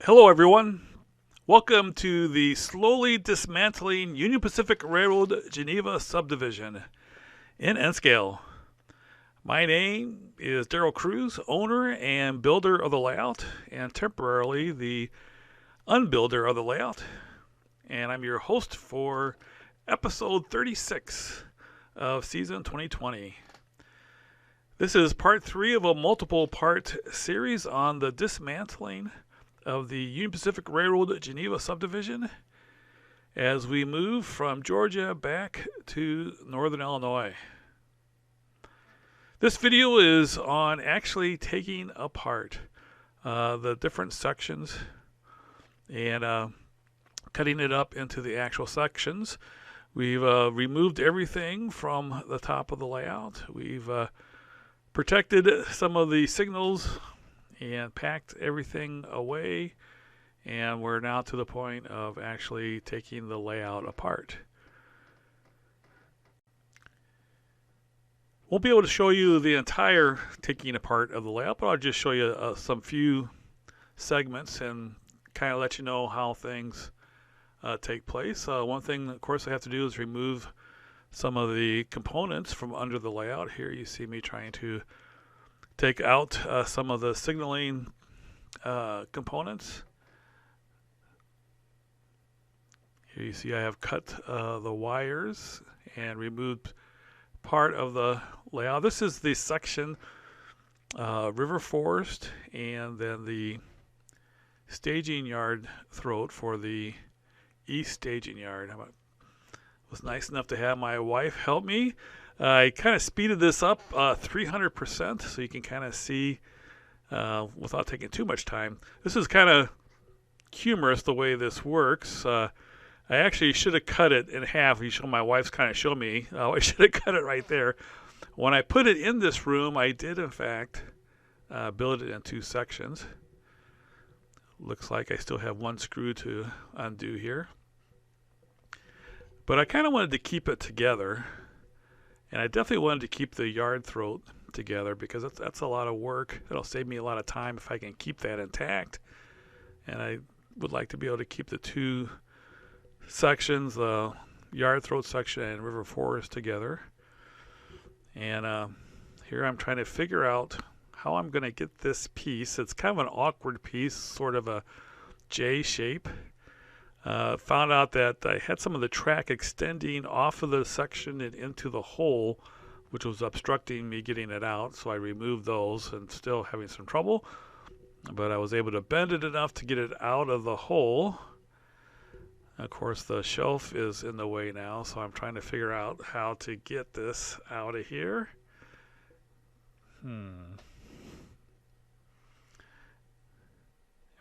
Hello, everyone. Welcome to the slowly dismantling Union Pacific Railroad Geneva Subdivision in N-scale. My name is Daryl Cruz, owner and builder of the layout, and temporarily the unbuilder of the layout. And I'm your host for episode 36 of season 2020. This is part 3 of a multiple part series on the dismantling of the Union Pacific Railroad Geneva Subdivision as we move from Georgia back to Northern Illinois. This video is on actually taking apart the different sections and cutting it up into the actual sections. We've removed everything from the top of the layout. We've protected some of the signals and packed everything away, and we're now to the point of actually taking the layout apart. Won't be able to show you the entire taking apart of the layout, but I'll just show you some few segments and kind of let you know how things take place. One thing, of course, I have to do is remove some of the components from under the layout. Here you see me trying to take out some of the signaling components. Here you see I have cut the wires and removed part of the layout. This is the section river forest and then the staging yard throat for the east staging yard. I was nice enough to have my wife help me. I kind of speeded this up 300% so you can kind of see without taking too much time. This is kind of humorous the way this works. I actually should have cut it in half. My wife's kind of showed me. I should have cut it right there. When I put it in this room, I did in fact build it in two sections. Looks like I still have one screw to undo here. But I kind of wanted to keep it together. And I definitely wanted to keep the yard throat together because that's a lot of work. It'll save me a lot of time if I can keep that intact. And I would like to be able to keep the two sections, the yard throat section and river forest, together. And here I'm trying to figure out how I'm going to get this piece. It's kind of an awkward piece, sort of a J shape. Found out that I had some of the track extending off of the section and into the hole, which was obstructing me getting it out. So I removed those and still having some trouble. But I was able to bend it enough to get it out of the hole. Of course, the shelf is in the way now, so I'm trying to figure out how to get this out of here.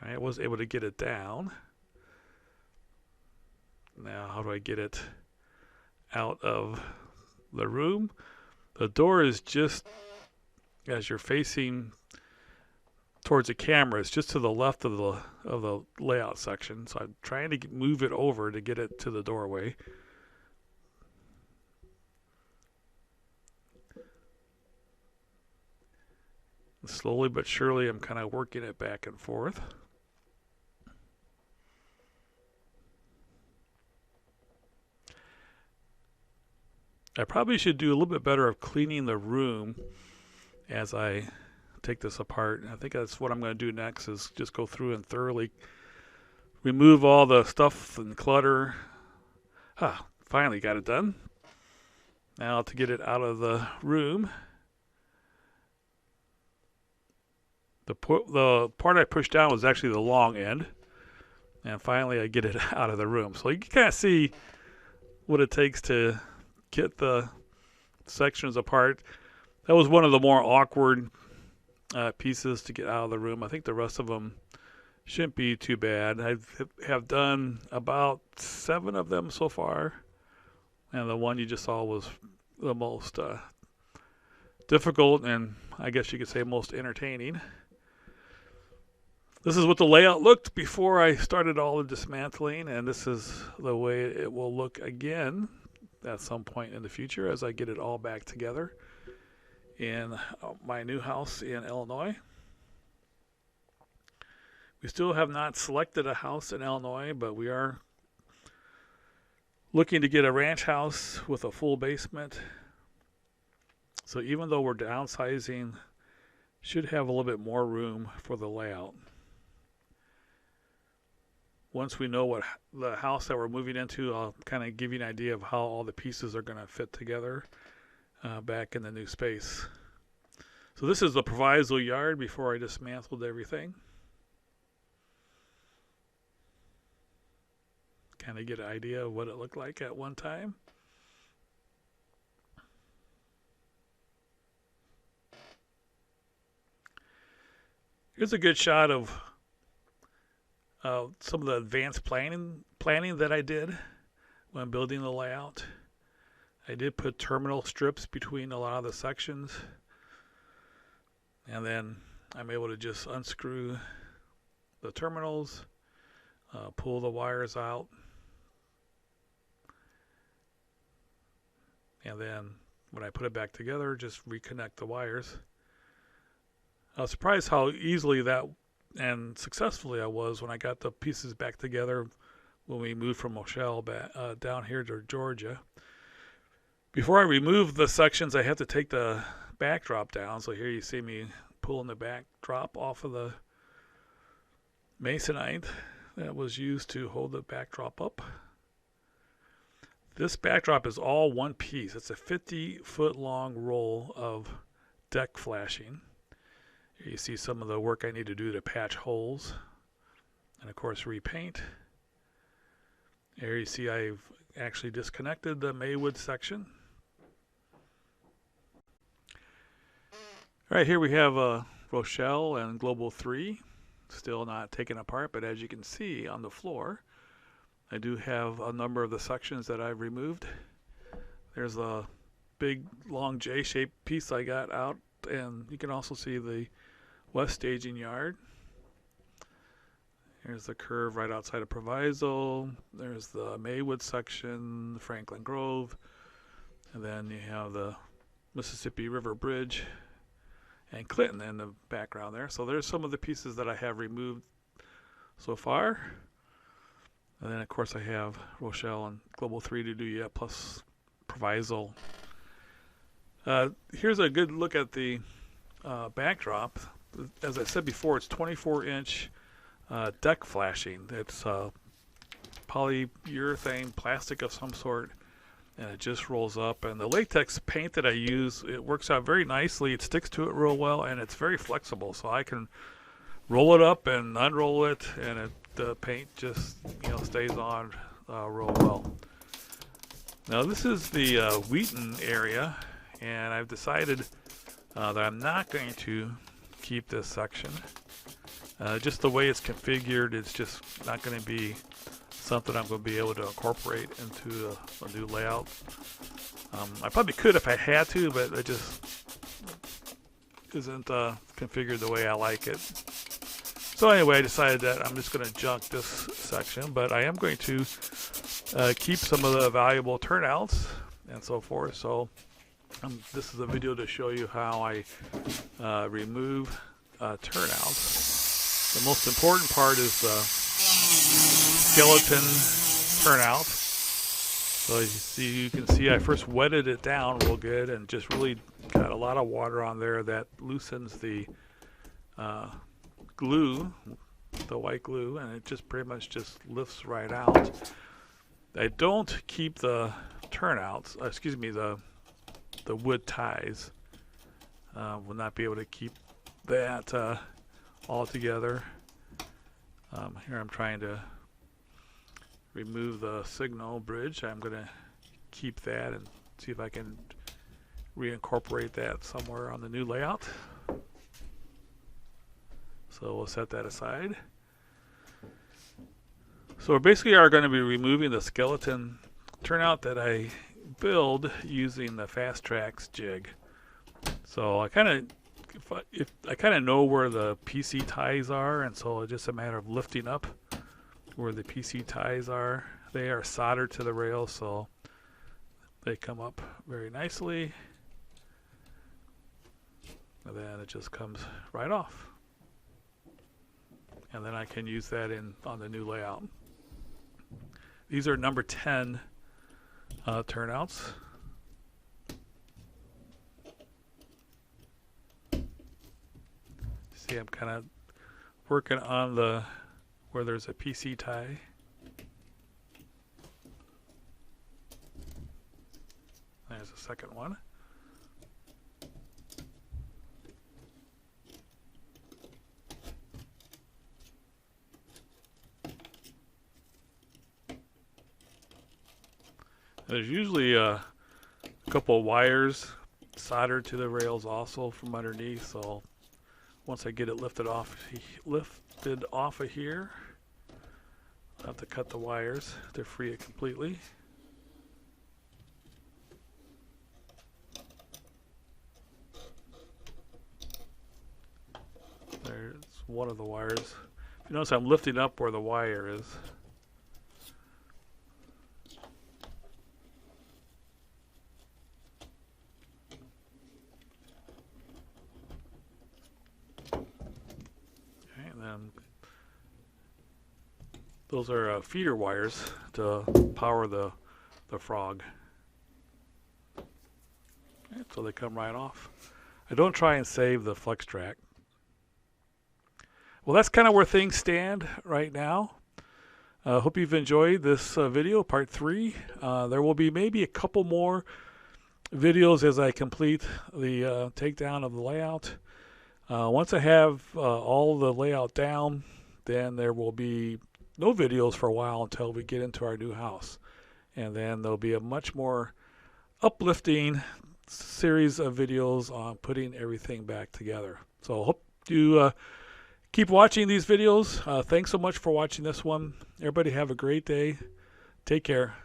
I was able to get it down. Now, how do I get it out of the room? The door is just, as you're facing towards the camera, it's just to the left of the layout section. So I'm trying to move it over to get it to the doorway. Slowly but surely, I'm kind of working it back and forth. I probably should do a little bit better of cleaning the room as I take this apart. I think that's what I'm going to do next, is just go through and thoroughly remove all the stuff and clutter. Finally got it done. Now to get it out of the room. The part I pushed down was actually the long end. And finally I get it out of the room. So you can kind of see what it takes to get the sections apart. That was one of the more awkward pieces to get out of the room. I think the rest of them shouldn't be too bad. I have done about 7 of them so far, and the one you just saw was the most difficult and I guess you could say most entertaining. This is what the layout looked before I started all the dismantling, and this is the way it will look again at some point in the future as I get it all back together in my new house in Illinois. We still have not selected a house in Illinois, but we are looking to get a ranch house with a full basement. So even though we're downsizing, should have a little bit more room for the layout. Once we know what the house that we're moving into, I'll kind of give you an idea of how all the pieces are going to fit together back in the new space. So this is the proviso yard before I dismantled everything. Kind of get an idea of what it looked like at one time. Here's a good shot of some of the advanced planning that I did when building the layout. I did put terminal strips between a lot of the sections, and then I'm able to just unscrew the terminals, pull the wires out, and then when I put it back together, just reconnect the wires. I was surprised how easily that and successfully I was when I got the pieces back together when we moved from Moshel back down here to Georgia. Before I remove the sections, I have to take the backdrop down. So here you see me pulling the backdrop off of the masonite that was used to hold the backdrop up. This backdrop is all one piece. It's a 50-foot long roll of deck flashing. Here you see some of the work I need to do to patch holes and of course repaint. Here you see I've actually disconnected the Maywood section. Right here we have Rochelle and Global 3 still not taken apart, but as you can see on the floor, I do have a number of the sections that I've removed. There's a big long J-shaped piece I got out, and you can also see the west staging yard. Here's the curve right outside of Proviso. There's the Maywood section, Franklin Grove, and then you have the Mississippi River Bridge and Clinton in the background there. So there's some of the pieces that I have removed so far. And then of course I have Rochelle and Global 3 to do yet, plus Proviso. Here's a good look at the backdrop. As I said before, it's 24-inch deck flashing. It's polyurethane plastic of some sort, and it just rolls up. And the latex paint that I use, it works out very nicely. It sticks to it real well, and it's very flexible. So I can roll it up and unroll it, and the paint just stays on real well. Now this is the Wheaton area, and I've decided that I'm not going to keep this section. Just the way it's configured, it's just not going to be something I'm going to be able to incorporate into a new layout. I probably could if I had to, but it just isn't configured the way I like it. So anyway, I decided that I'm just going to junk this section, but I am going to keep some of the valuable turnouts and so forth. So this is a video to show you how I remove turnouts. The most important part is the skeleton turnout. So you can see I first wetted it down real good and just really got a lot of water on there that loosens the glue, the white glue, and it just pretty much just lifts right out. I don't keep the turnouts, the wood ties. Will not be able to keep that all together. Here I'm trying to remove the signal bridge. I'm going to keep that and see if I can reincorporate that somewhere on the new layout. So we'll set that aside. So we basically are going to be removing the skeleton turnout that I build using the Fast Tracks jig. So I kind of know where the PC ties are, and so it's just a matter of lifting up where the PC ties are. They are soldered to the rail, so they come up very nicely, and then it just comes right off. and then I can use that on the new layout. These are number 10 turnouts. See, I'm kind of working on where there's a PC tie. There's a second one. There's usually a couple of wires soldered to the rails also from underneath, so once I get it lifted off of here, I'll have to cut the wires to free it completely. There's one of the wires. If you notice, I'm lifting up where the wire is. Those are feeder wires to power the frog. Okay, so they come right off. I don't try and save the flex track. Well, that's kind of where things stand right now. Hope you've enjoyed this video, part 3. There will be maybe a couple more videos as I complete the takedown of the layout. Once I have all the layout down, then there will be no videos for a while until we get into our new house. And then there'll be a much more uplifting series of videos on putting everything back together. So I hope you keep watching these videos. Thanks so much for watching this one. Everybody have a great day. Take care.